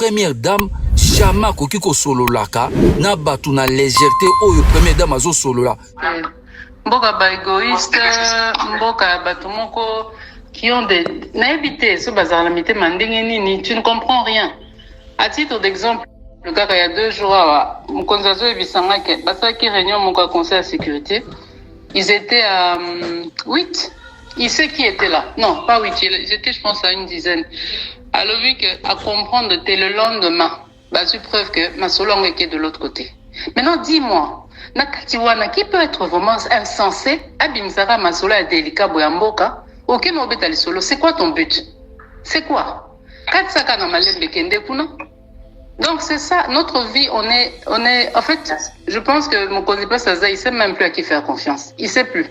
première dame jamais akoki kosololaka na bato na légèreté oyo première dame azosolola. Mboka ba égoïste, mboka bato moko qui ont des naïvetés, ce bazar la mité mandenge nini, tu ne comprends rien. À titre d'exemple, le cas il y a 2 jours, mon konzazo et bisanga ke basa ki réunion mon conseil de sécurité, ils étaient à 8. Il sait qui était là. Non, pas 8, ils étaient je pense à une dizaine. Alors vu que à comprendre dès le lendemain, bah c'est preuve que ma solongue est de l'autre côté. Maintenant dis-moi, nakatiwana qui peut être vraiment insensé, abimsara masola délicat boyamboka, aucun obétali solo, c'est quoi ton but? C'est quoi? Katsaka na malembe kende kuna? Donc c'est ça, notre vie, on est, en fait, je pense que mon cosipa Saza, il sait même plus à qui faire confiance. Il sait plus.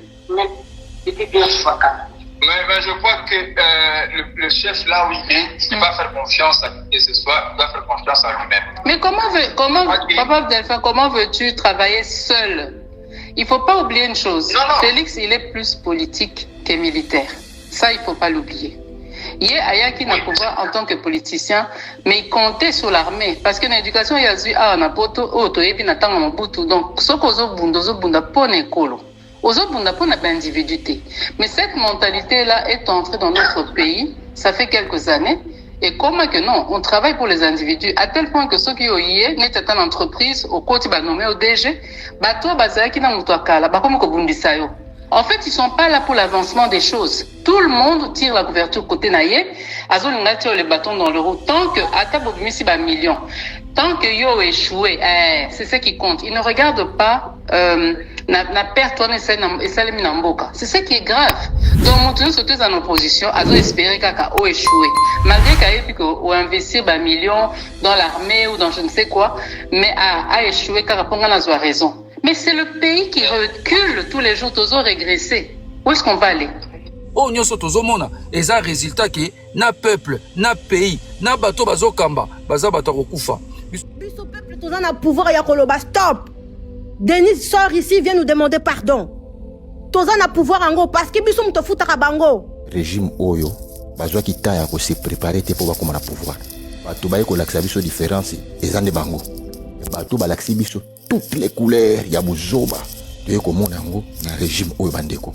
Mais je crois que le chef, là où il est, il va faire confiance à qui que ce soit, il va faire confiance à lui-même. Mais Papa Delphin, comment veux-tu travailler seul? Il faut pas oublier une chose. Non. Félix, il est plus politique que militaire. Ça, il faut pas l'oublier. Il est Ayaki n'a pouvoir en tant que politicien, mais il comptait sur l'armée. Parce que l'éducation, il y a eu, on a poto, auto, et puis on a mabutu. Donc, ce qu'on bunda, pone écolo. Aux autres, on n'a pas d'individualité. Mais cette mentalité-là est entrée dans notre pays, ça fait quelques années. Et comment que non, on travaille pour les individus, à tel point que ceux qui ont yé, n'est pas une entreprise, au côté, nommé au DG, toi, qui n'a pas comme Kobundisayo. En fait, ils sont pas là pour l'avancement des choses. Tout le monde tire la couverture côté naïe. Azon tire les bâtons dans le roue. Tant que Atabobimisi ba million, tant que yo échoué, c'est ce qui compte. Ils ne regardent pas na perte et salemi namboka. C'est ce qui est grave. Donc, monter surtout en opposition, Azon espérer kaka o échoué. Malgré qu'il y a investir ba million dans l'armée ou dans je ne sais quoi, mais a échoué car on a raison. Mais c'est le pays qui recule tous les jours, tous régressé. Où est-ce qu'on va aller? Oh, nous sommes et un résultat qui na peuple, na pays, na bateau bazo kamba, baza bato kokufa. Biso peuple tous en a pouvoir ya koloba stop. Denis sort ici, vient nous demander pardon. Tous en a pouvoir en gros parce que biso mto futa bango. Régime oyo, bazo ki ta ya ko se préparer te pour bakoma na pouvoir. Bato baye ko laksa biso différence ezande bango. Bato ba laksa biso toutes les couleurs ya buzoba de komona ngo na régime oyo bandeko.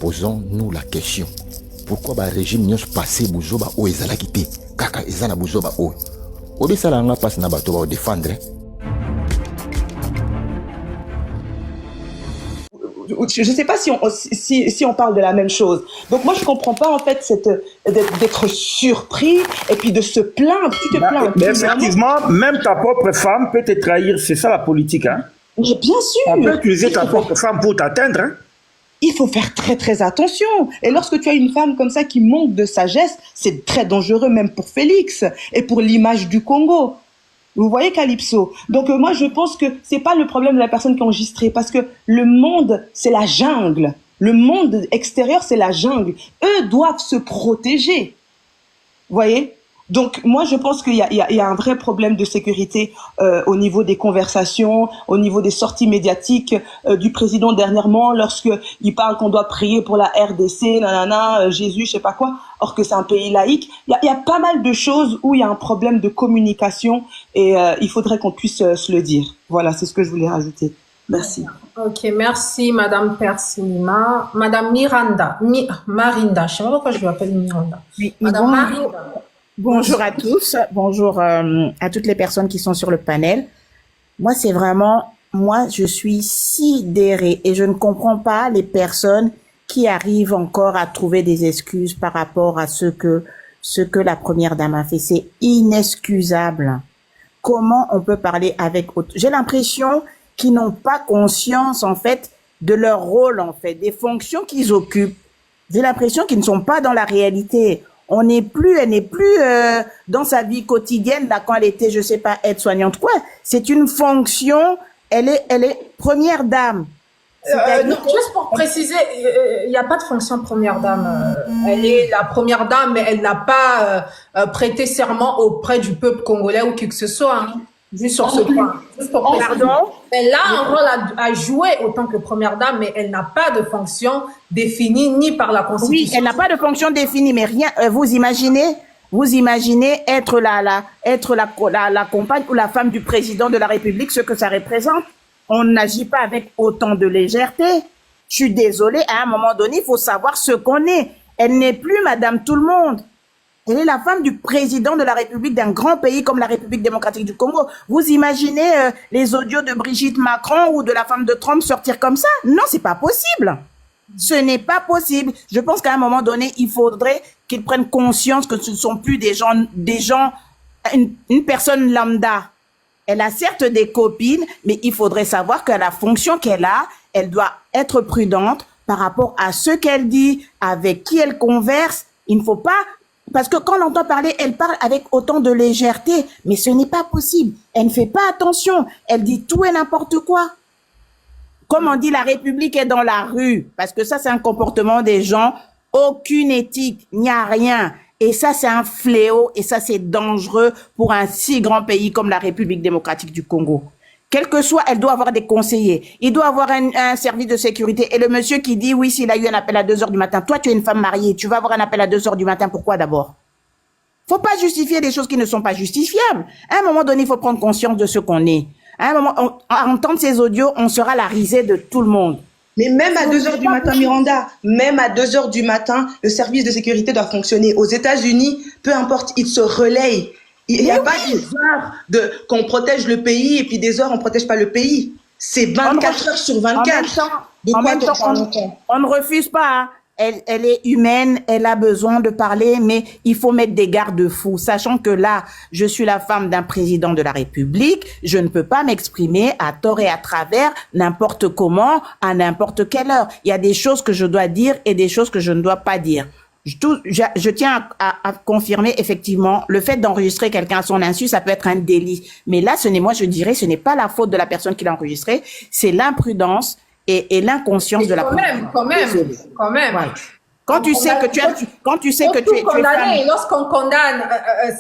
Posons-nous la question. Pourquoi ba régime nyos passé buzoba o ezala kité kaka ezana buzoba o. Obi sala nga passe na bato ba défendre. Je ne sais pas si on parle de la même chose. Donc moi je comprends pas en fait d'être surpris et puis de se plaindre. Tu te plains. Mais effectivement, même ta propre femme peut te trahir. C'est ça la politique, hein. Mais bien sûr. On peut utiliser ta propre femme pour t'atteindre, hein. Il faut faire très très attention. Et lorsque tu as une femme comme ça qui manque de sagesse, c'est très dangereux même pour Félix et pour l'image du Congo. Vous voyez Calypso. Donc moi je pense que c'est pas le problème de la personne qui est enregistrée parce que le monde c'est la jungle. Le monde extérieur c'est la jungle. Eux doivent se protéger. Vous voyez? Donc moi je pense qu'il y a un vrai problème de sécurité au niveau des conversations, au niveau des sorties médiatiques du président dernièrement lorsque il parle qu'on doit prier pour la RDC, nanana, Jésus, je sais pas quoi, or que c'est un pays laïque. Il y a pas mal de choses où il y a un problème de communication et il faudrait qu'on puisse se le dire. Voilà, c'est ce que je voulais rajouter. Merci. Ok, merci Madame Persilima. Madame Marinda, je sais pas pourquoi je m'appelle Miranda. Oui, Madame Marinda. Bonjour à tous, bonjour à toutes les personnes qui sont sur le panel. Moi, je suis sidérée et je ne comprends pas les personnes qui arrivent encore à trouver des excuses par rapport à ce que la première dame a fait. C'est inexcusable. Comment on peut parler avec autre... J'ai l'impression qu'ils n'ont pas conscience, en fait, de leur rôle, en fait, des fonctions qu'ils occupent. J'ai l'impression qu'ils ne sont pas dans la réalité. Elle n'est plus dans sa vie quotidienne, là, quand elle était, je sais pas, aide-soignante, quoi. C'est une fonction, elle est première dame. Non, juste pour préciser, il n'y a pas de fonction première dame. Elle est la première dame, mais elle n'a pas prêté serment auprès du peuple congolais ou qui que ce soit. Hein. Juste sur ce point. Juste pour Pardon? Elle a un rôle à jouer autant que première dame, mais elle n'a pas de fonction définie ni par la Constitution. Oui, elle n'a pas de fonction définie, mais rien. Vous Vous imaginez être la compagne ou la femme du président de la République, ce que ça représente? On n'agit pas avec autant de légèreté. Je suis désolée, à un moment donné, il faut savoir ce qu'on est. Elle n'est plus Madame Tout-le-Monde. Elle est la femme du président de la République d'un grand pays comme la République démocratique du Congo. Vous imaginez les audios de Brigitte Macron ou de la femme de Trump sortir comme ça? Non, c'est pas possible. Ce n'est pas possible. Je pense qu'à un moment donné, il faudrait qu'ils prennent conscience que ce ne sont plus des gens, une personne lambda. Elle a certes des copines, mais il faudrait savoir que la fonction qu'elle a, elle doit être prudente par rapport à ce qu'elle dit, avec qui elle converse. Il ne faut pas, parce que quand on l'entend parler, elle parle avec autant de légèreté, mais ce n'est pas possible. Elle ne fait pas attention. Elle dit tout et n'importe quoi. Comme on dit, la République est dans la rue, parce que ça, c'est un comportement des gens, aucune éthique, il n'y a rien. Et ça, c'est un fléau, et ça, c'est dangereux pour un si grand pays comme la République démocratique du Congo. Quel que soit, elle doit avoir des conseillers. Il doit avoir un service de sécurité. Et le monsieur qui dit, oui, s'il a eu un appel à 2h du matin, toi, tu es une femme mariée, tu vas avoir un appel à 2h du matin, pourquoi d'abord? Faut pas justifier des choses qui ne sont pas justifiables. À un moment donné, il faut prendre conscience de ce qu'on est. À un moment, à entendre ces audios, on sera la risée de tout le monde. Mais même à 2h du matin, Miranda, même à 2h du matin, le service de sécurité doit fonctionner. Aux États-Unis, peu importe, ils se relayent. Il n'y a pas des heures qu'on protège le pays et puis des heures on ne protège pas le pays. C'est 24 heures sur 24. En même temps, on ne refuse pas. Hein. Elle est humaine, elle a besoin de parler, mais il faut mettre des garde-fous, sachant que là, je suis la femme d'un président de la République, je ne peux pas m'exprimer à tort et à travers, n'importe comment, à n'importe quelle heure. Il y a des choses que je dois dire et des choses que je ne dois pas dire. Je tiens à confirmer effectivement le fait d'enregistrer quelqu'un à son insu, ça peut être un délit. Mais là, je dirais, ce n'est pas la faute de la personne qui l'a enregistré, c'est l'imprudence et l'inconscience de la personne. Quand même. Ouais. Quand tu sais que tu es condamné. Et lorsqu'on condamne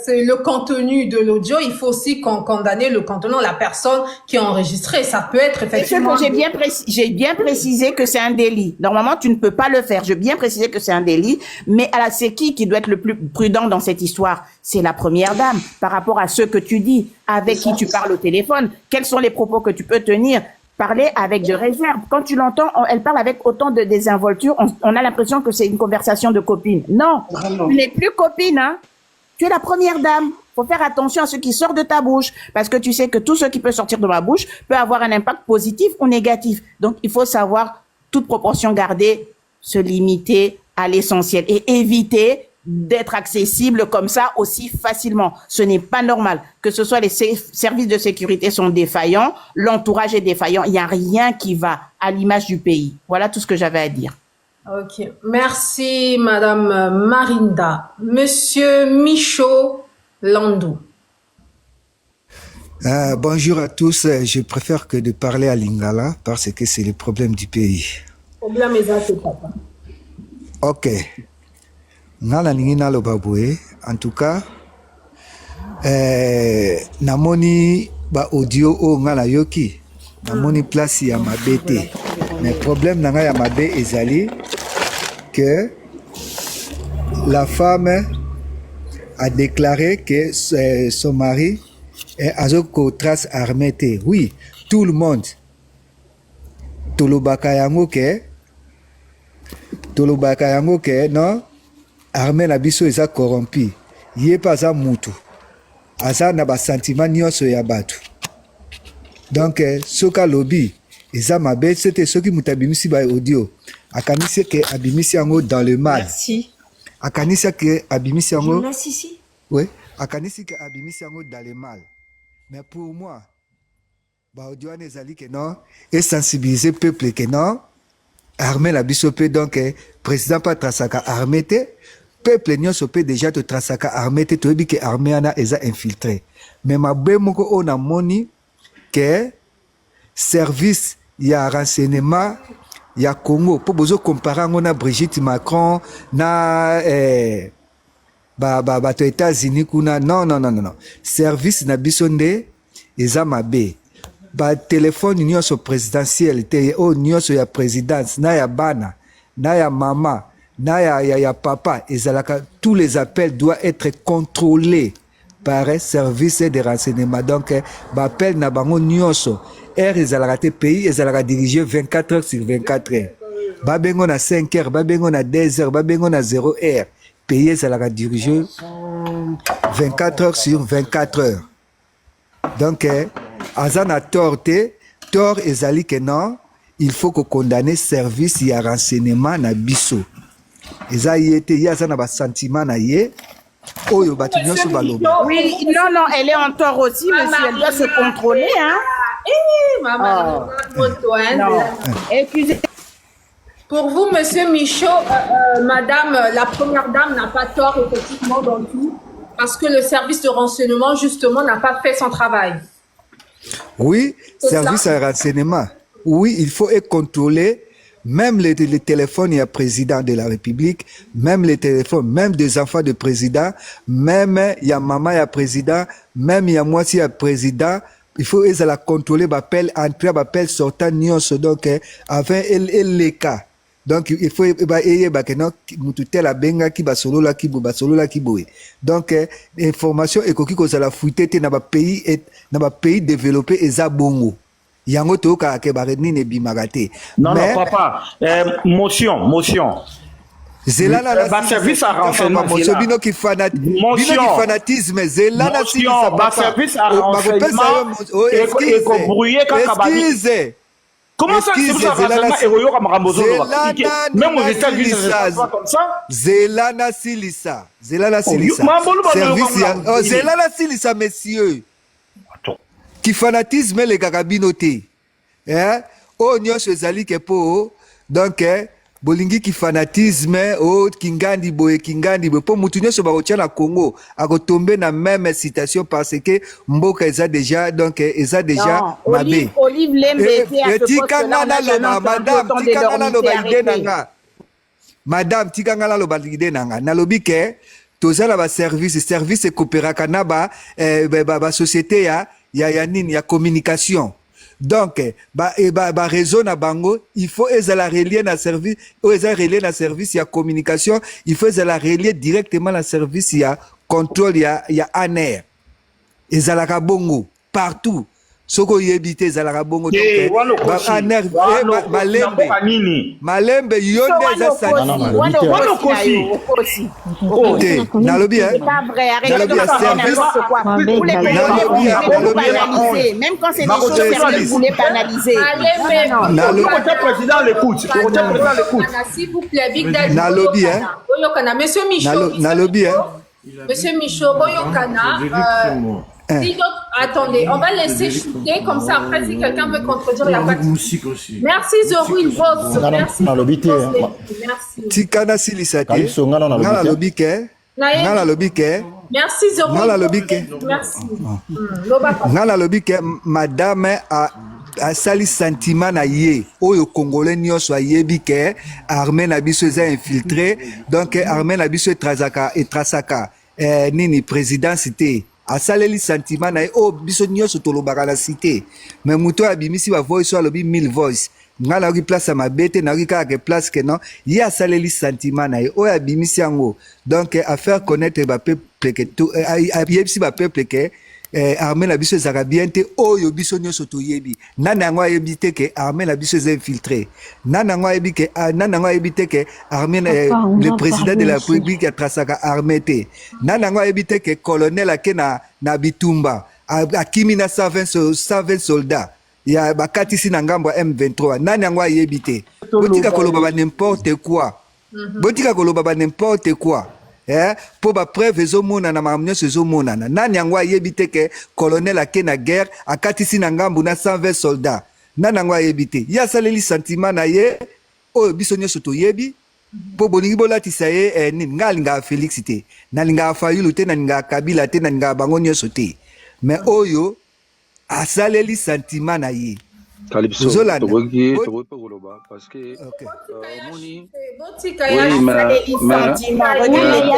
c'est le contenu de l'audio, il faut aussi condamner le contenu de la personne qui a enregistré. Ça peut être effectivement. J'ai bien précisé que c'est un délit. Normalement, tu ne peux pas le faire. J'ai bien précisé que c'est un délit. Mais c'est qui doit être le plus prudent dans cette histoire? C'est la première dame. Par rapport à ce que tu dis, avec qui tu parles au téléphone, quels sont les propos que tu peux tenir? Parler avec de réserve. Quand tu l'entends, elle parle avec autant de désinvolture, on a l'impression que c'est une conversation de copine. Non, tu n'es plus copine, hein. Tu es la première dame. Faut faire attention à ce qui sort de ta bouche, parce que tu sais que tout ce qui peut sortir de ma bouche peut avoir un impact positif ou négatif. Donc, il faut savoir, toute proportion gardée, se limiter à l'essentiel et éviter d'être accessible comme ça aussi facilement. Ce n'est pas normal. Que ce soit les services de sécurité sont défaillants, l'entourage est défaillant, il n'y a rien qui va à l'image du pays. Voilà tout ce que j'avais à dire. Ok. Merci, Madame Marinda. Monsieur Michaud Landou. Bonjour à tous. Je préfère que de parler à Lingala parce que c'est le problème du pays. Problème exact, papa. Ok. Nala ningina lo baboué. En tout cas, namoni ba audio o ngala yoki. Namoni place ya mabete. Mais problème nanga ya mabe ezali que la femme a déclaré que son mari est à trace armée. Oui, tout le monde. Tolobaka yango ke non armée na biso eza corrompu. Yé pas za mutu. Aza na ba sentiment nyonso ya batu. Donc soka lobby eza mabe c'était ce qui mutabimisi ba audio. Akanisi ke abimisi yango dans le mal. Merci. Akanisi ke abimisi yango. Merci ici. Oui, akanisi ke abimisi yango dans le mal. Mais pour moi, ba audio ezali ke non et sensibiliser peuple ke non armée la biso pe donc président pas trasaka armée te peuple nyonso pe déjà te trasaka armée te toyebi ke armée ana eza infiltré. Mais mabe moko on a moni que service ya renseignement ya Congo pour bozo comparer on a Brigitte Macron na ba to États-Unis kuna non service na biso nde eza mabe ba téléphone nyonso présidentiel te o nyonso ya présidence na ya bana na ya mama ya papa ezalaka tous les appels doivent être contrôlés par un service de renseignement. Donc bappel na bango nyonso heure ezalaka te pays ezalaka dirigé 24 heures sur 24 heures. Babengo na 5 heures, babengo na 2 heures, babengo na 0 heure. Pays ezalaka dirigé 24 heures sur 24 heures. Donc azana torte tort ezali que non, il faut que condamner service ya renseignement na biso. Eza yete yazana ba sentiment na ye. Oyo batu nyonso baloba. Oui, non, elle est en tort aussi, monsieur. Elle doit se contrôler, hein. Maman, Excusez. Pour vous, monsieur Michaud, madame, la première dame n'a pas tort effectivement dans tout, parce que le service de renseignement, justement, n'a pas fait son travail. Oui, service à renseignement. Oui, il faut être contrôlé. Même les téléphones, il y a président de la République, même les téléphones, même des enfants de président, même il y a maman, il y a président, même il y a moitié, il y a président. Il faut les contrôler, appel entrée, appel sortant, nyonso, donc, avec les cas. Donc, il faut, la benga qui basolo la qui boue. Donc, information et koki ko la fuité, na ba pays développé et za bongo. Yango to ka ke bareni ne bimagate. Non, papa, motion. Zelana la service à renseignement. Motion bino qui fanatisme. Zelana si ça service à renseignement. Excusez. Comment ça se passe à renseignement? Même aux États-Unis, ça se passe comme ça. Zelana Silissa. Service Zelana Silissa, messieurs. Qui fanatisme les gagabinoté. Oh, nyonso ezali ke po. Donc, bolingi qui fanatisme, oh, kingandi boye, po mutu nyonso bakotia na Congo, akotombe na même citation parce que mboka eza déjà, donc, eza déjà mabe. Olive Lembe, Madame, tikangana lo balide nanga. Nalobi ke, tozala ba service coopéraka na ba société ya communication. Donc réseau na bango, il faut ezala relier na service, ya communication, il faut ezala relier directement na service ya contrôle ya ANR. Ezala ka bongo partout. Soko yebite ezala ka bongo donc ANR malembe yonde za sani. Nalobi service même quand c'est des choses sérieuses, vous voulez pas analyser. Le président l'écoute. S'il vous plaît, Big Daddy. Nalobi Monsieur Michaud. Nalobi Monsieur Michaud, Boyokana. Attendez, on va laisser chuter comme ça. Après, si quelqu'un veut contredire, il n'y a pas de musique aussi. Merci Zorou, boss. Merci. Merci. Tikana Silisate. Merci Zorou. Merci. Ngala lobike, madame a sali sentiment na ye. Oyo Congolais nyonso ayebi ke armée na biso eza infiltré. Donc armée na biso etrasaka nini président cité. Asaleli sentiment na o biso nyonso tolobaka na cité mais muto abimisi ba voice alobi 1000 voice ngala ki place ma bete na ki ka place que non y asaleli sentiment na o abimisi yango donc à faire connaître ba peuple que tout abimisi ba peuple que armée na biso ezaka bien te oyo biso nyonso toyebi nana yango ayebi te ke armée na biso infiltré nana yango ayebi te ke armée le président de la République atrasaka armée te nana yango ayebi te ke colonel ake na bitumba akimi na 120 soldats ya bakatisi na ngambo M23 nana yango ayebi te botika koloba n'importe quoi pour ba preuve ezomona na makamnyo ezomona nani yango ayebi te ke colonel ake na guerre akatisi na ngambu na 120 soldats nani yango ayebi te ya saleli sentiment na ye oyo biso nyonso toyebi po bolingi bolatisa ye nini nga alinga Félix te nalinga Fayulu te nalinga Kabila te nalinga bango nyonso te mais oyo asaleli sentiment na ye Calypso, parce que il y a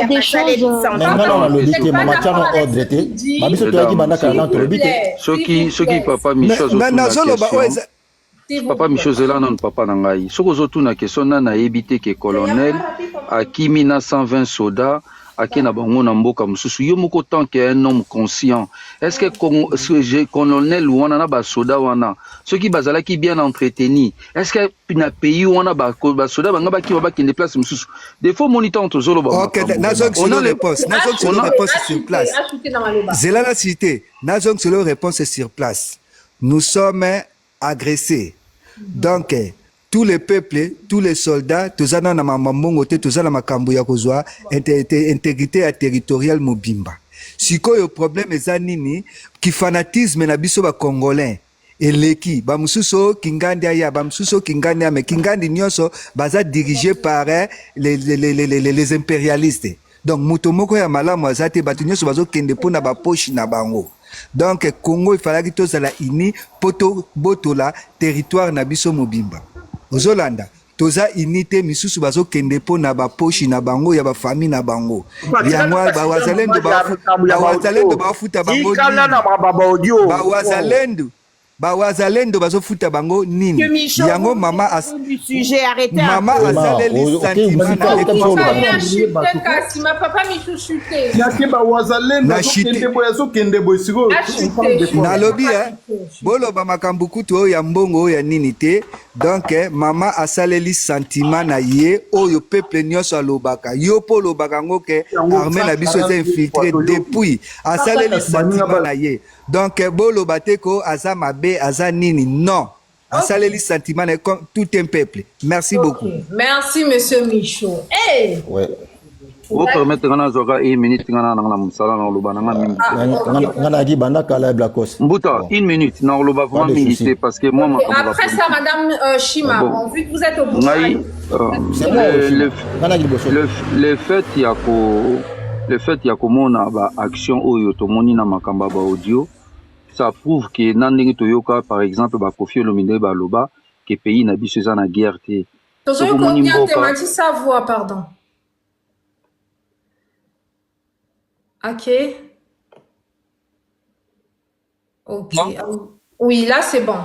des choses. Papa Michaud Zela non papa nangai. Soko zotu na question na éviter que colonel akimi na 120 soldats ake na bango na mboka mususu yo moko tant qu'un homme conscient est-ce que colonel wana na ba soda wana ceux qui bazalaki bien entretenu est-ce que na pays wana ba soda banga ba ki ba kende place mususu des fois moniteur to zolo ba OK nazong solo réponse sur place zela la cité nazong solo réponse sur place nous sommes agressés donc tous les peuples, tous les soldats, tous les mamambongote, tous les makambo ya kozwa intégrité territoriale mobimba. Siko yo problème ezanini ki fanatisme na biso ba congolais eleki ba mususo kingandi aya ba mususo kingandi ame kingandi nyonso baza dirigé par les impérialistes. Donc muto moko ya malamu azate batu nyonso bazo kende pona ba poche na bango. Donc Congo il fallait que tozala ini poto botola territoire na biso mobimba. Ozolanda toza unité misusu bazo kende po na ba poche na bango ya ba famille na bango ya mwa ba wazalendo ba futa bango ba wazalendo bazo futa bango nini yango mama azaleli sentiment na papa michuchute na lobi boloba makambo kutu ya mbongo ya nini te donc mama asaleli sentiment na ye oyo peuple nyonso alobaka yo po lobaka ngo ke armée na biso eza infiltré depuis asaleli sentiment na ye donc boloba te ko aza mabe aza nini non asaleli sentiment na comme tout un peuple merci beaucoup merci monsieur Michaud hey ouais vous permettez ngana zoka 1 minute ngana na musala na loba na ngana di banda kala blacos mbuta 1 minute na loba vraiment militer parce que moi après ça madame Shima bon, vu que vous êtes au bout le fait ya komona ba action oyo tomoni na makamba ba audio ça prouve que nandingi toyoka par exemple ba Koffi Olomide ba loba que pays na biso za na guerre te sa voix pardon. OK. Oui, là c'est bon.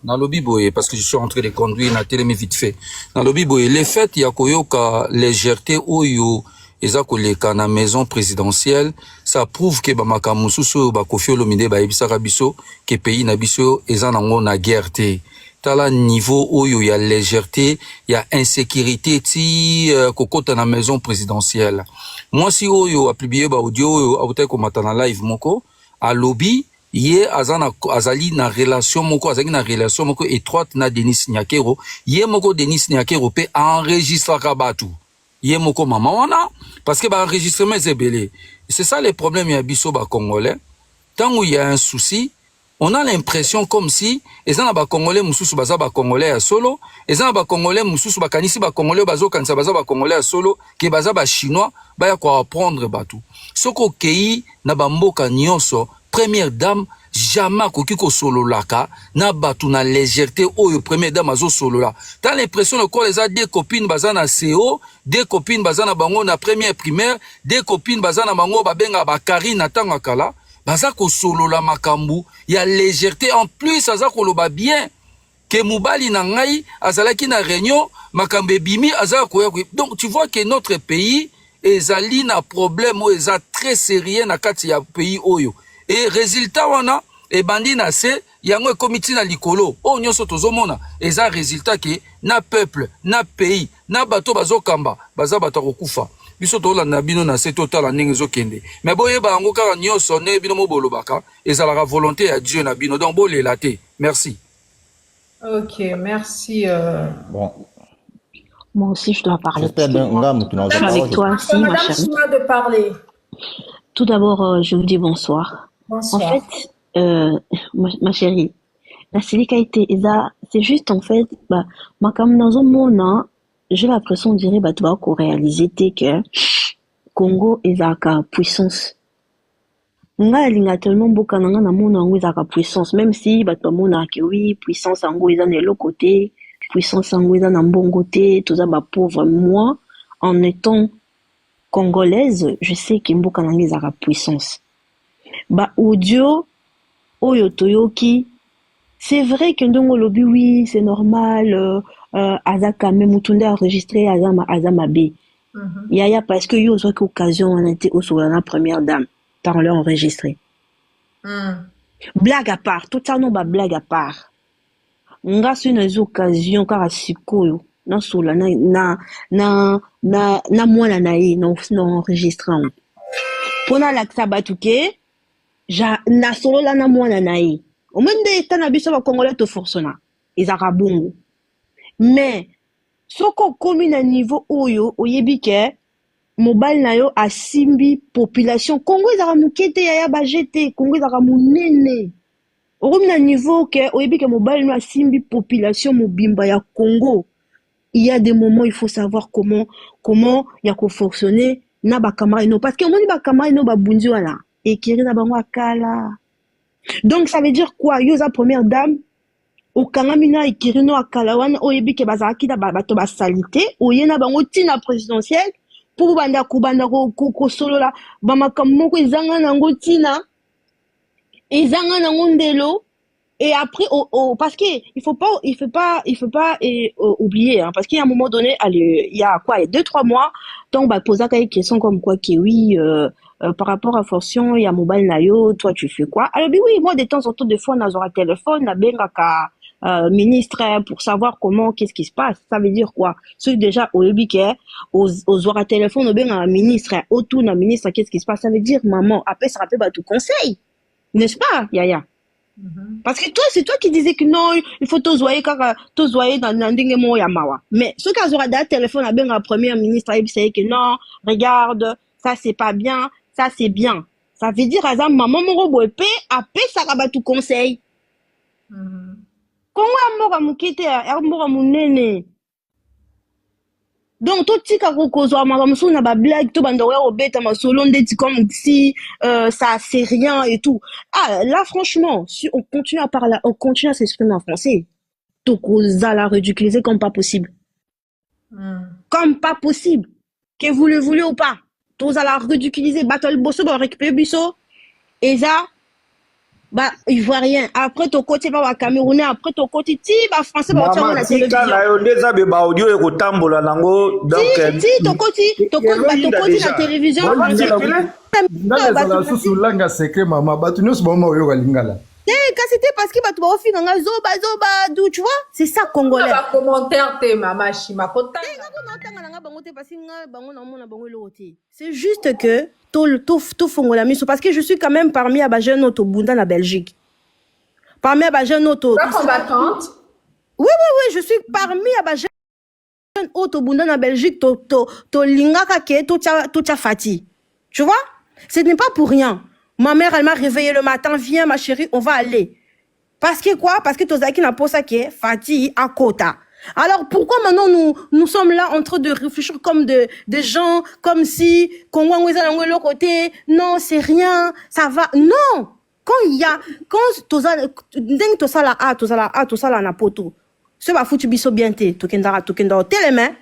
Dans le Biboye, parce que je suis en train de conduire la télé, mais vite fait. Dans le Biboye, les faits, il y a koyoka légèreté oyo eza koleka na maison présidentielle, ça prouve que bamaka mususu ba Koffi Olomide ba ebisaka biso que pays na biso eza nango na guerre te. Tala niveau oyo ya légèreté, ya insécurité ti kokota na maison présidentielle. Moi si oyo a publié ba audio oyo abutay ko matana live moko a lobby ye azali na relation moko étroite na Denis Nyakero ye moko Denis Nyakero pe enregistre kabatu ye moko mama wana parce que ba enregistrement zebele c'est ça le problème ya biso ba congolais tant où il y a un souci on a l'impression comme si ezana ba congolais mususu baza ba congolais ya solo ezana ba congolais mususu ba kanisi ba congolais bazo kanisa baza ba congolais ya solo ke baza ba chinois ba ya ko apprendre batu soko kei na ba mboka nyonso première dame jamais koki ko sololaka na batu na légèreté oyo première dame azo solola t'as l'impression que les a deux copines baza na CO deux copines baza na bango na première primaire deux copines baza na bango babenga ba Karine na tanga kala baza ko solola makambu ya légèreté en plus aza ko loba bien que mubali na ngai azalaki na réunion makambe bimi aza ko donc tu vois que notre pays ezali na problème o eza très sérieux na kati ya pays oyo et résultat wana e bandi na se yango komiti na likolo o nyonso tozomona eza résultat ke na peuple na pays na bato bazokamba baza bato kokufa biso tolanda bino na se totala ndenge ezokende mais boyeba yango kaka nyonso ne bino mobolobaka ezalaka volonté ya Dieu na bino donc bolela te merci. OK merci bon moi aussi je dois parler. J'espère bien je suis avec toi aussi ma chérie. De parler. Tout d'abord je vous dis bonsoir. Bonsoir. En fait ma chérie la silicité c'est juste en fait makamnazo j'ai l'impression de dire tu vas réaliser que Congo est à puissance nga linga tellement boka nanga na mona ngo ezaka puissance même si bato mona que oui puissance ngo eza na l'autre côté puissance ngo eza na mbongo te tout ça ba pauvre moi en étant congolaise je sais que mboka nanga ezaka puissance ba audio oyo toyoki c'est vrai que ndongo lobi oui c'est normal azaka même mutunda enregistré azama B Yaya, parce que yo, soit qu'occasion, on était au sur la première dame, par leur enregistré. Blague à part, tout ça, non, bah, blague à part. Nga sur une occasion, car à Sikoyo, na sola, na moi la naïe, non, enregistrant. Pour la sabatuke, na solo la na moi la naïe. Au moins de temps, na biso, va congolais te forcena. Ils arabongo. Mais, soko komi na niveau oyo, oyebike, mobile na yo a simbi population. Congo ils aramukete ya bajete, Congo ils aramunene. Okomi na niveau que oyebike mobile na simbi population mobimba ya Congo. Il y a des moments il faut savoir comment il y a ko fonctionner na ba camarade no parce que moni ba camarade no ba bundi wana ekiri na bango akala. Donc ça veut dire quoi? Yo za première dame okangamina ikirino akalawana oyebike bazaki na bato ba salité oyena bango tina présidentielle pour banda kubanda ko solola ba makamoko ezanga nango tina ezanga nango ndelo et après parce que il faut pas oublier hein, parce qu'il y a un moment donné il y a quoi, il y a 2-3 mois donc bah poser quelques questions comme quoi que oui par rapport à fonction il y a mobile nayo toi tu fais quoi alors oui moi de temps en temps des fois on a un téléphone na bengaka ministre pour savoir qu'est-ce qui se passe. Ça veut dire quoi? C'est déjà au aux téléphone, un ministre, autour d'un ministre, qu'est-ce qui se passe? Ça veut dire, maman, après, ça rappelle tout conseil. N'est-ce pas, Yaya? Parce que toi, c'est toi qui disais que non, il faut t'osoyer dans l'andingemo yamawa. Mais ce cas aura d'un téléphone à bien un premier ministre, il sait que non, regarde, ça c'est pas bien, ça c'est bien. Ça veut dire, azam, maman, mon robot épée, après, ça rabat tout conseil. Kongo amora mukete amora munene. Donc tout tika kokozwa mamamusu na ba blague to bando ya obeta masolo ndeti comme si ça c'est rien et tout. Ah là franchement, si on continue à parler, on continue à s'exprimer en français, to kozala ridiculiser comme pas possible. Comme pas possible. Que vous le voulez ou pas. To zala ridiculiser battle bosso ba récupérer biso et ça bah ivoirien après ton côté pas camerounais après ton côté ti ba français ba tu la télévision na yo ndeza be ba audio e kotambola nango donc ti ton côté la télévision ndala susu langa secret mama batu nyos mama oyo kalingala c'était parce que batu ba ofinga nga zoba du tu vois c'est ça congolais ba commentaire te mama shima kota c'est juste que tout fongola miso parce que je suis quand même parmi à jeune auto bunda na Belgique. Parmi à jeune auto combattante. Oui, je suis parmi à jeune auto bunda na Belgique to lingaka ke to cha fati. Tu vois? Ce n'est pas pour rien. Ma mère elle m'a réveillé le matin, viens ma chérie, on va aller. Parce que quoi? Parce que tozaki na posa ke fati à kota. Alors pourquoi maintenant nous sommes là en train de réfléchir comme des gens comme si Congo est l'autre côté, non c'est rien, ça va, non, quand tosala na poto, ce va foutu biso bien te, tokenda télémain.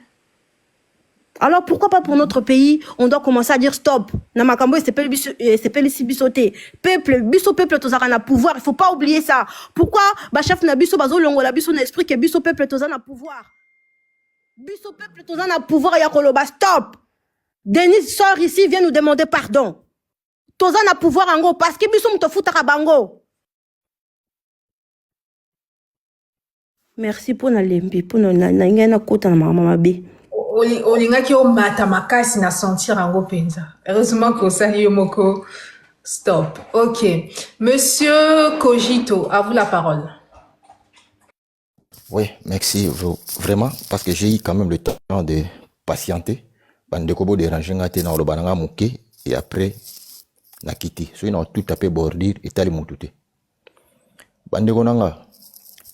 Alors pourquoi pas pour notre pays, on doit commencer à dire stop. Na makambo c'est pas bisoté. Peuple tozara na pouvoir, il faut pas oublier ça. Pourquoi ba chef na biso bazo longola biso na esprit que biso peuple tozara na pouvoir. Biso peuple tozara na pouvoir ya koloba stop. Denis sort ici vient nous demander pardon. Tozara na pouvoir ango parce que biso mto futaka bango. Merci pour na lembi pour na ngena kota na mama be. Olingaki o mata makasi na sentir ango penza. Heureusement que osali yo moko stop. OK. Monsieur Cogito, à vous la parole. Oui, merci vraiment parce que j'ai eu quand même le temps de patienter. Bandekobo déranger ngate na olobananga muke et après na kiti. So ina tout tapé bordir et tali mutute. Bandeko nanga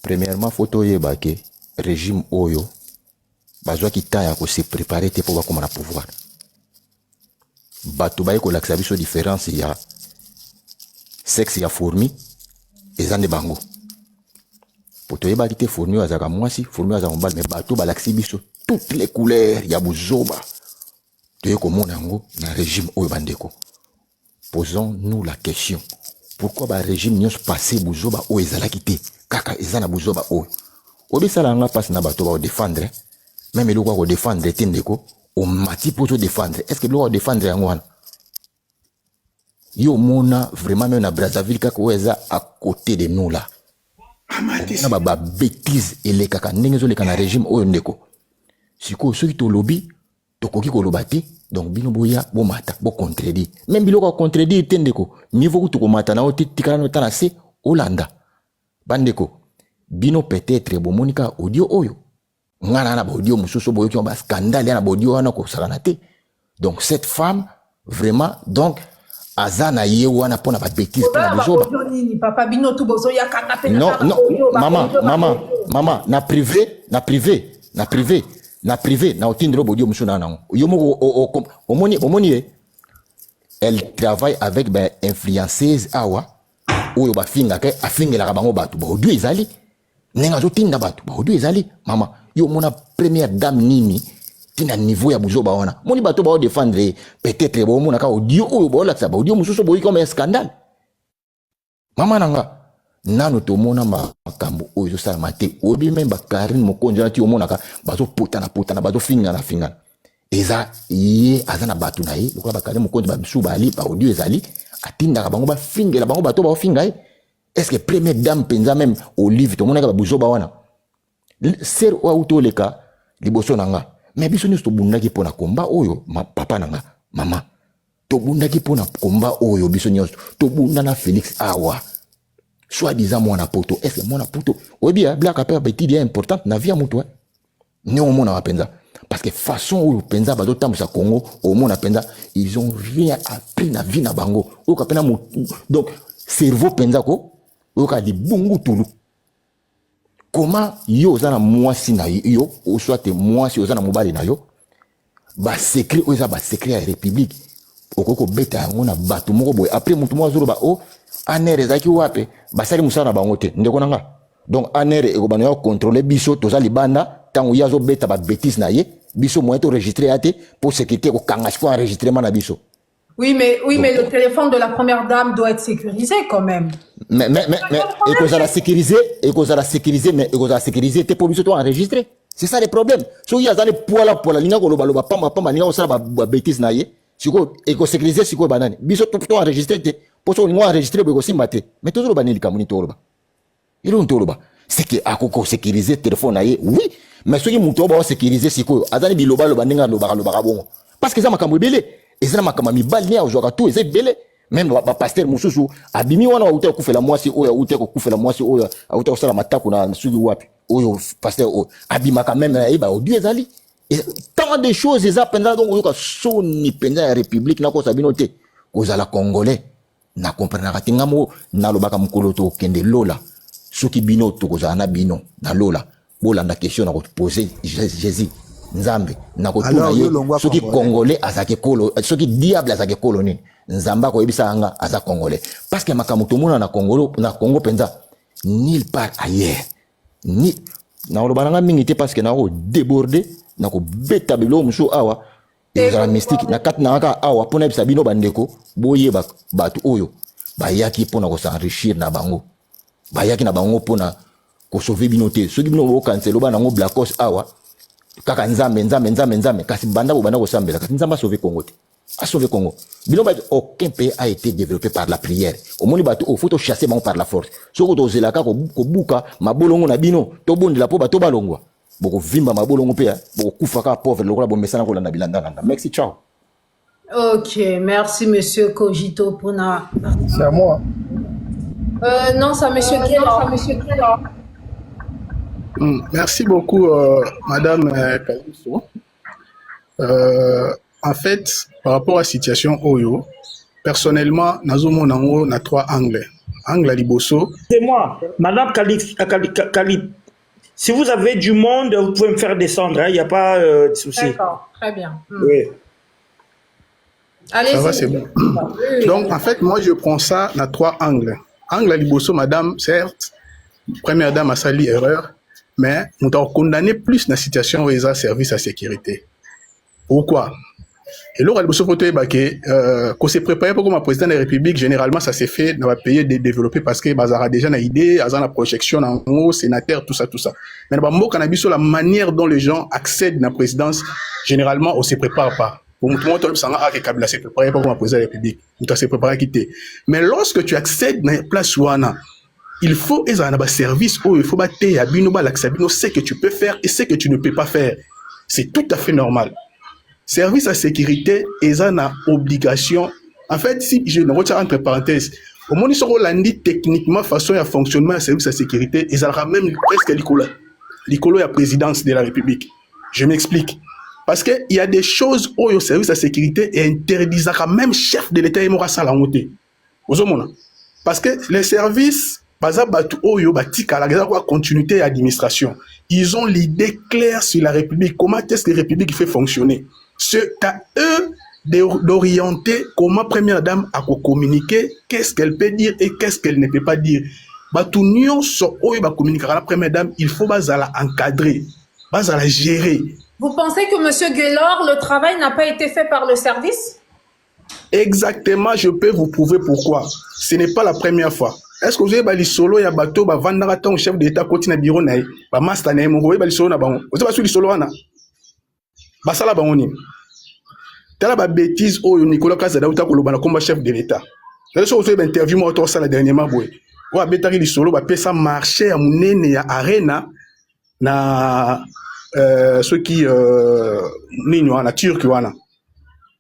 premièrement photo yeba ke régime oyo bazwa ki temps ya ko se préparer te pour bakoma na pouvoir. Bato baye ko laksa biso différence ya sexe ya fourmi ezande bango. Poto yeba ki te fourmi azaka mwasi, fourmi azaka mbal mais bato balaksi biso toutes les couleurs ya buzoba. Te ko mona ngo na régime oyo bandeko. Posons-nous la question. Pourquoi ba régime nyos passé buzoba o ezalaki te kaka ezana buzoba o. Obi sala nga passe na bato ba défendre. Même le quoi défendre tendeko au mati pour te défendre. Est-ce que l'on défendre yango yo mona vraiment même na Brazzaville kako eza à côté de nous là. Na ba bêtise ele kaka ndenge zo le kana régime oyo ndeko. Siko soki to lobby to koki ko lobati donc bino boya bo mata bo contredire. Même biloko contredire tendeko niveau to ko mata na oti tikana no tana se Hollanda. Bandeko bino peut-être bo monika audio oyo. Ngana na audio mususu boyo ki ba scandale na audio wana ko salanate. Donc cette femme vraiment donc azana ye wana pona ba bêtise pona bizoba. Papa bino tu bozo ya kanape non maman na privé na otindro bodio musuna nango yo moko omoni elle travaille avec ben influenceuse awa oyo ba finga ke afingela ka bango batu ba odu ezali nenga zo tinda batu ba odu ezali mama yo mona première dame nini tina niveau ya buzoba wana moni bato ba défendre peut-être bo mona ka audio oyo bo la ba audio mususu boyi comme un scandale mama nanga nano to mona makambo oyo sala mate obi même ba Karine Mokonzi ati omona ka bazo potana bazo finga eza ye azana batu na ye lokola ba Karine Mokonzi ba bisu ba ali ba audio ezali atinda ka bango ba fingela bango bato ba finga est-ce que première dame penza même Olive to mona ka ba buzoba wana ser o auto leka liboso nanga mais biso nyonso tobundaki pona komba oyo papa nanga mama tobundaki pona komba oyo biso nyonso tobunda na Félix awa soi-disant mwana poto est-ce que mwana poto oyebi ya black apper betidi ya importante na vie ya mutu ne omona wapenza parce que façon oyo penza bazotambusa Congo omona penza ils ont rien appris na vie na bango oyo kapena donc cerveau penza ko oyo ka di bungu tulu. Comment yo zana mwasi na yo ou soit mwasi yo zana mobali na yo ba secret oza ba secret ya république okoko beta yango na bato moko boy après mutu mwa zoro ba o anere zaki wape ba sali musana bango te ndeko nanga donc anere eko bana yo contrôler biso toza libanda tango yazo beta ba bêtise na ye biso moyen to enregistrer ate pour sécurité ko kanga ko enregistrement na biso. Oui, mais le téléphone de la première dame doit être sécurisé quand même. Mais et qu'on la sécuriser, mais et qu'on la sécuriser, t'es pour biso to enregistrer. C'est ça le problème. So il y a dans les poids la linga ko loba pamba linga ko sala ba bêtise na ye. Siko et ko sécuriser siko banane. Biso to enregistrer te. Pour so linga enregistrer ko simbate. Mais toujours baneli kamuni to loba. Il on to loba. C'est que akoko sécuriser téléphone na ye. Oui, mais so ki muto ba sécuriser siko azani biloba loba ninga loba bongo. Parce que ça makambo belé. Ezana makama mibali ya ozwaka tout eze belé même ba pasteur mususu abimi wana wa uta kufela mwasi oyo uta kufela mwasi oyo uta kosala matako na sugi wapi oyo pasteur oyo abima quand même eba odieu ezali tant de choses eza penza donc oyo ka soni penza ya république na ko sabino te kozala congolais na comprendre ka tingamo na lobaka mukolo to kende lola soki bino to kozala na bino na lola bola na question na ko poser Jésus Nzambe na kotuna ye soki congolais azake kolo soki diable azake koloni nzamba ko ebisa anga aza congolais parce que makamuto mona na Congo penza nulle part ailleurs ni na lobananga mingi te parce que na ko déborder na ko beta bilo muso awa ezala mystique na kat na aka awa pona ebisa bino bandeko boye batu oyo bayaki pona ko s'enrichir na bango bayaki na bango pona ko sauver bino te soki bino ko cancelo ba nango blacos awa kaka nzambe kasi banda ko sambela kasi nzamba sauver Congo te a sauver Congo bino ba aucun pays a été développé par la prière au moni bato au faut chasser bango par la force soko to zelaka ko buka mabolongo na bino to bondela po bato balongwa boko vimba mabolongo pe boko kufa ka pauvre lokola bo mesana ko landa bilanda. Merci, ciao. Ok, merci monsieur Cogito pour na. C'est à moi. Non, c'est monsieur Kéla. Merci beaucoup, Madame Kaliso. En fait, par rapport à la situation Oyo, personnellement, nous avons 3 angles. Angle Liboso. C'est moi, Madame Kali. Si vous avez du monde, vous pouvez me faire descendre, il n'y a pas de souci. D'accord, très bien. Oui. Allez, ça va, c'est bon. Donc, en fait, moi, je prends ça dans 3 angles. Angle Liboso, Madame, certes, première dame a sali erreur, mais nous avons condamné plus la situation où ils ont service à sécurité. Pourquoi? Et là, il faut que qu'on s'est préparé pour comme président de la République, généralement, ça s'est fait dans un pays développé parce que Bazara a déjà une idée, a la projection en haut, sénateur, tout ça. Mais dans le cannabis, sur la manière dont les gens accèdent à la présidence, généralement, on se prépare pas. Pour tout le monde, ça Kabila s'est préparé pour comme président de la République. On s'est préparé à quitter. Mais lorsque tu accèdes dans la place Wana, il faut qu'ils aient un service où il faut battre à Bino, ce que tu peux faire et ce que tu ne peux pas faire. C'est tout à fait normal. Service à sécurité, ils ont une obligation. En fait, si je ne retire entre parenthèses, au moins, ils sont dit techniquement, façon de fonctionnement du service à sécurité, ils ont même presque l'écolo à la présidence de la République. Je m'explique. Parce qu'il y a des choses où le service à sécurité est interdit, même chef de l'État est mort à ça la montée. Parce que les services, par exemple, la continuité et administration, ils ont l'idée claire sur la République, comment est-ce que la République fait fonctionner. C'est à eux d'orienter comment Première Dame a communiqué, qu'est-ce qu'elle peut dire et qu'est-ce qu'elle ne peut pas dire. Tout nous communiquer à la Première Dame, il faut la encadrer, la gérer. Vous pensez que M. Guélor, le travail n'a pas été fait par le service? Exactement, je peux vous prouver pourquoi. Ce n'est pas la première fois. Est-ce que vous avez les solo ya bateau ba vandara ton chef de l'État continue bureau naï ba master naï vous avez les solo na bango vous avez pas sur les solo na ba sala bango ni tala ba bêtise oyo Nicolas Kazada uta ko lobana comme chef de l'État là so vous avez interview moi autour ça la dernièrement boy wa betari les solo ba pesa marché ya munene ya arena na ceux qui nino na turc wana.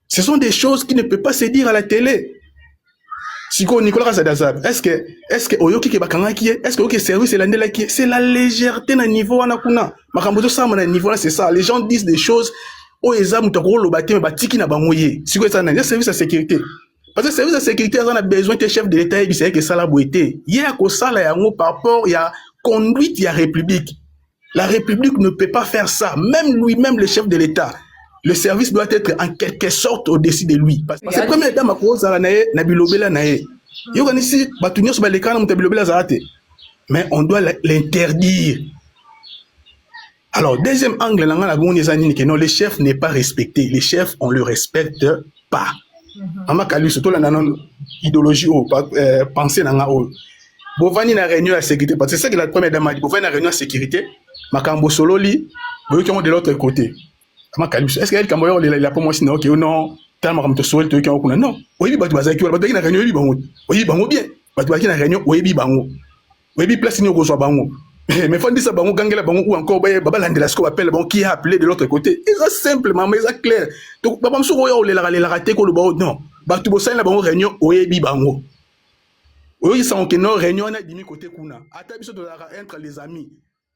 Ce sont des choses qui ne peuvent pas se dire à la télé. Si Nicolas Kazadazab, est-ce que oyoki ke bakanga qui est, est-ce que service est là qui est, c'est la légèreté na niveau wana kuna. Makambo to ça na niveau là c'est ça. Les gens disent des choses o eza mutako lo baté mais batiki na bangoye. Si ça na service de sécurité. Parce que service de sécurité on a besoin de chef de l'État et c'est que ça la boité. Hier ko ça là yango par rapport il y a conduite il y a république. La République ne peut pas faire ça. Même lui-même le chef de l'État. Le service doit être en quelque sorte au-dessus de lui. Parce que première dame a cause à la na bilobela nae. Yo kanisi batunyo so balekana muta bilobela zarate. Mais on doit l'interdire. Alors deuxième angle là la goni zanini que non le chef n'est pas respecté. Les chefs on le respecte pas. Ama kalu surtout la nanon idéologie ou penser na nga o. Bovani na réunion à sécurité parce que c'est ça que la première dame a dit bovani na réunion à sécurité makambo sololi boyo qui ont de l'autre côté. Est-ce qu'elle camboyo il a pas moi sinon OK non tellement comme te souhaite que on non oui batu bazaki wala batu na réunion bi bango oui bango bien batu bazaki na réunion oui bi bango oui bi place ni ko so bango mais faut dire ça bango gangela bango ou encore baba landela ce qu'on appelle bango qui a appelé de l'autre côté et ça simplement mais ça clair donc baba msoko yo le la raté ko le bango non batu bo ça na bango réunion oui bi bango oui ça on que non réunion na dimi côté kuna ata biso de entre les amis